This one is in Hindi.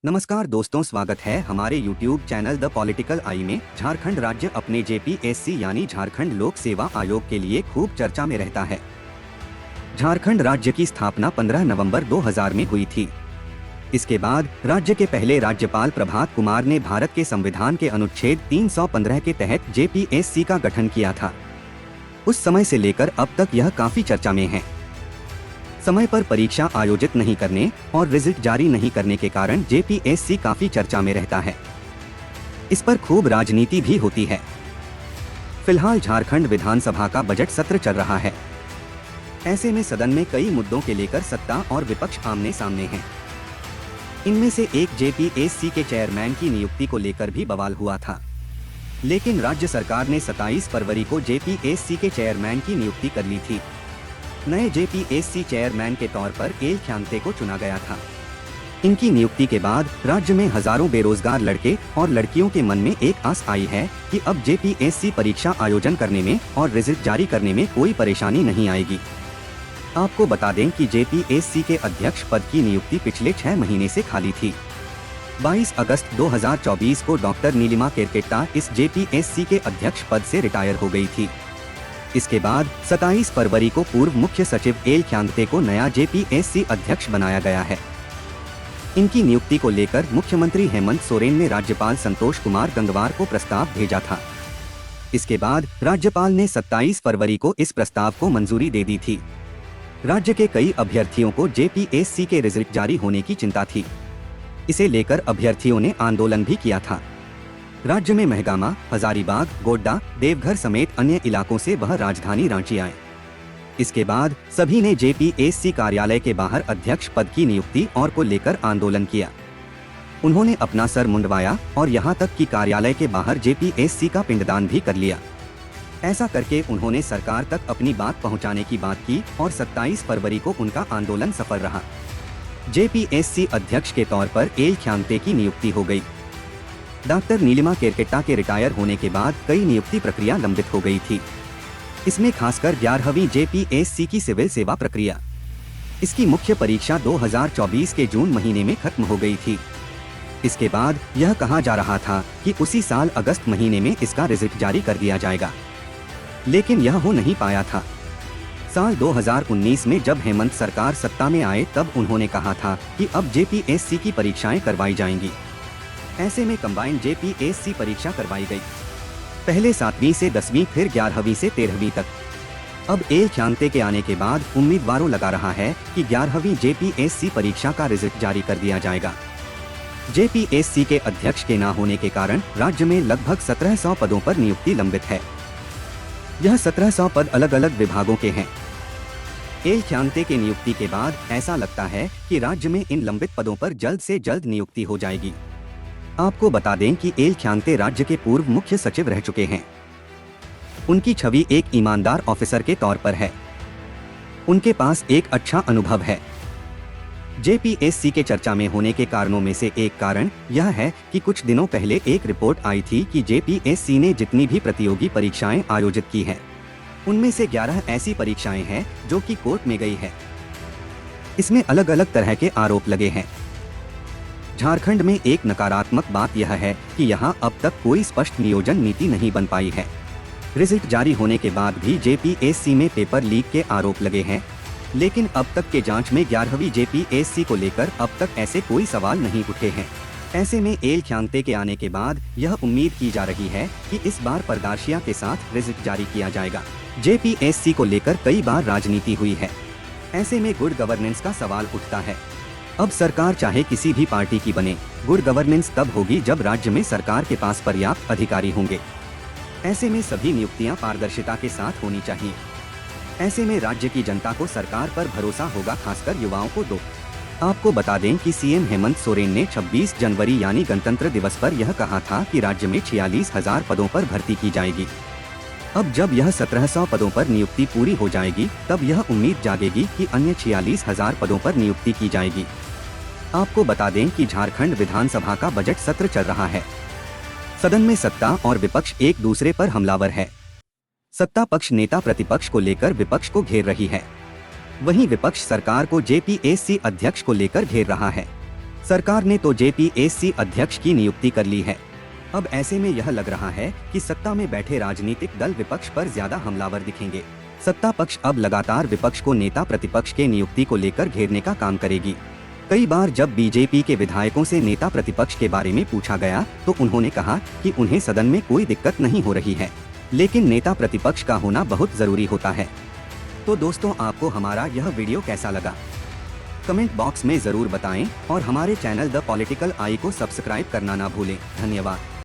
नमस्कार दोस्तों, स्वागत है हमारे YouTube channel the political I में। झारखंड राज्य अपने JPSC यानी झारखंड लोक सेवा आयोग के लिए खूब चर्चा में रहता है। झारखंड राज्य की स्थापना 15 नवंबर 2000 में हुई थी। इसके बाद राज्य के पहले राज्यपाल प्रभात कुमार ने भारत के संविधान के अनुच्छेद 315 के तहत JPSC का गठन किया था। उस समय से लेकर अब तक यह काफी चर्चा में है। समय पर परीक्षा आयोजित नहीं करने और रिजल्ट जारी नहीं करने के कारण JPSC काफी चर्चा में रहता है। इस पर खूब राजनीति भी होती है। फिलहाल झारखंड विधानसभा का बजट सत्र चल रहा है। ऐसे में सदन में कई मुद्दों के लेकर सत्ता और विपक्ष आमने सामने हैं। इनमें से एक JPSC के चेयरमैन की नियुक्ति को लेकर भी बवाल हुआ था, लेकिन राज्य सरकार ने 27 फरवरी को JPSC के चेयरमैन की नियुक्ति कर ली थी। नए JPSC चेयरमैन के तौर पर एल ख्यांग्ते को चुना गया था। इनकी नियुक्ति के बाद राज्य में हजारों बेरोजगार लड़के और लड़कियों के मन में एक आस आई है कि अब JPSC परीक्षा आयोजन करने में और रिजल्ट जारी करने में कोई परेशानी नहीं आएगी। आपको बता दें कि JPSC के अध्यक्ष पद की नियुक्ति पिछले 6 महीने से खाली थी। 22 अगस्त 2024 को डॉक्टर नीलिमा केरकेट्टा इस JPSC के अध्यक्ष पद से रिटायर हो गई थी। इसके बाद 27 फरवरी को पूर्व मुख्य सचिव एल ख्यांग्ते को नया JPSC अध्यक्ष बनाया गया है। इनकी नियुक्ति को लेकर मुख्यमंत्री हेमंत सोरेन ने राज्यपाल संतोष कुमार गंगवार को प्रस्ताव भेजा था। इसके बाद राज्यपाल ने 27 फरवरी को इस प्रस्ताव को मंजूरी दे दी थी। राज्य के कई अभ्यर्थियों को JPSC के रिजल्ट जारी होने की चिंता थी। इसे लेकर अभ्यर्थियों ने आंदोलन भी किया था। राज्य में महगामा, हजारीबाग, गोड्डा, देवघर समेत अन्य इलाकों से वह राजधानी रांची आए। इसके बाद सभी ने JPSC कार्यालय के बाहर अध्यक्ष पद की नियुक्ति और को लेकर आंदोलन किया। उन्होंने अपना सर मुंडवाया और यहां तक कि कार्यालय के बाहर JPSC का पिंडदान भी कर लिया। ऐसा करके उन्होंने सरकार तक अपनी बात पहुंचाने की बात की और 27 फरवरी को उनका आंदोलन सफल रहा। JPSC अध्यक्ष के तौर पर एल ख्यांग्ते की नियुक्ति हो गई। डॉक्टर नीलिमा केरकेट्टा के रिटायर होने के बाद कई नियुक्ति प्रक्रिया लंबित हो गई थी। इसमें खासकर 11वीं JPSC की सिविल सेवा प्रक्रिया। इसकी मुख्य परीक्षा 2024 के जून महीने में खत्म हो गई थी। इसके बाद यह कहा जा रहा था कि उसी साल अगस्त महीने में इसका रिजल्ट जारी कर दिया जाएगा, लेकिन यह हो नहीं पाया था। साल 2019 में जब हेमंत सरकार सत्ता में आए तब उन्होंने कहा था कि अब JPSC की परीक्षाएं करवाई जाएंगी। ऐसे में कंबाइंड JPSC परीक्षा करवाई गई, पहले 7वीं से 10वीं, फिर 11वीं से 13वीं तक। अब एल ख्यांग्ते के आने के बाद उम्मीदवारों लगा रहा है कि 11वीं JPSC परीक्षा का रिजल्ट जारी कर दिया जाएगा। JPSC के अध्यक्ष के न होने के कारण राज्य में लगभग 1700 पदों पर नियुक्ति लंबित है। यह 1700 पद अलग अलग विभागों के हैं। एल ख्यांग्ते के नियुक्ति के बाद ऐसा लगता है कि राज्य में इन लंबित पदों पर जल्द से जल्द नियुक्ति हो जाएगी। आपको बता दें कि एल ख्यांग्ते राज्य के पूर्व मुख्य सचिव रह चुके हैं। उनकी छवि एक ईमानदार ऑफिसर के तौर पर है। उनके पास एक अच्छा अनुभव है। JPSC के चर्चा में होने के कारणों में से एक कारण यह है कि कुछ दिनों पहले एक रिपोर्ट आई थी कि JPSC ने जितनी भी प्रतियोगी परीक्षाएं आयोजित की है, उनमें से 11 ऐसी परीक्षाएं हैं जो कि कोर्ट में गई है। इसमें अलग अलग तरह के आरोप लगे हैं। झारखंड में एक नकारात्मक बात यह है कि यहां अब तक कोई स्पष्ट नियोजन नीति नहीं बन पाई है। रिजल्ट जारी होने के बाद भी JPSC में पेपर लीक के आरोप लगे हैं, लेकिन अब तक के जांच में 11वीं JPSC को लेकर अब तक ऐसे कोई सवाल नहीं उठे हैं। ऐसे में एल ख्यांग्ते के आने के बाद यह उम्मीद की जा रही है कि इस बार पारदर्शिता के साथ रिजल्ट जारी किया जाएगा। JPSC को लेकर कई बार राजनीति हुई है। ऐसे में गुड गवर्नेंस का सवाल उठता है। अब सरकार चाहे किसी भी पार्टी की बने, गुड गवर्नेंस तब होगी जब राज्य में सरकार के पास पर्याप्त अधिकारी होंगे। ऐसे में सभी नियुक्तियां पारदर्शिता के साथ होनी चाहिए। ऐसे में राज्य की जनता को सरकार पर भरोसा होगा, खासकर युवाओं को दो। आपको बता दें कि CM हेमंत सोरेन ने 26 जनवरी यानी गणतंत्र दिवस पर यह कहा था कि राज्य में 46,000 पदों पर भर्ती की जाएगी। अब जब यह 1700 पदों पर नियुक्ति पूरी हो जाएगी तब यह उम्मीद जागेगी कि अन्य 46,000 पदों पर नियुक्ति की जाएगी। आपको बता दें कि झारखंड विधानसभा का बजट सत्र चल रहा है। सदन में सत्ता और विपक्ष एक दूसरे पर हमलावर है। सत्ता पक्ष नेता प्रतिपक्ष को लेकर विपक्ष को घेर रही है, वहीं विपक्ष सरकार को JPSC अध्यक्ष को लेकर घेर रहा है। सरकार ने तो जेपीएससी अध्यक्ष की नियुक्ति कर ली है। अब ऐसे में यह लग रहा है कि सत्ता में बैठे राजनीतिक दल विपक्ष पर ज्यादा हमलावर दिखेंगे। सत्ता पक्ष अब लगातार विपक्ष को नेता प्रतिपक्ष के नियुक्ति को लेकर घेरने का काम करेगी। कई बार जब बीजेपी के विधायकों से नेता प्रतिपक्ष के बारे में पूछा गया तो उन्होंने कहा कि उन्हें सदन में कोई दिक्कत नहीं हो रही है, लेकिन नेता प्रतिपक्ष का होना बहुत जरूरी होता है। तो दोस्तों, आपको हमारा यह वीडियो कैसा लगा कमेंट बॉक्स में जरूर बताएं और हमारे चैनल द पॉलिटिकल आई को सब्सक्राइब करना ना भूलें। धन्यवाद।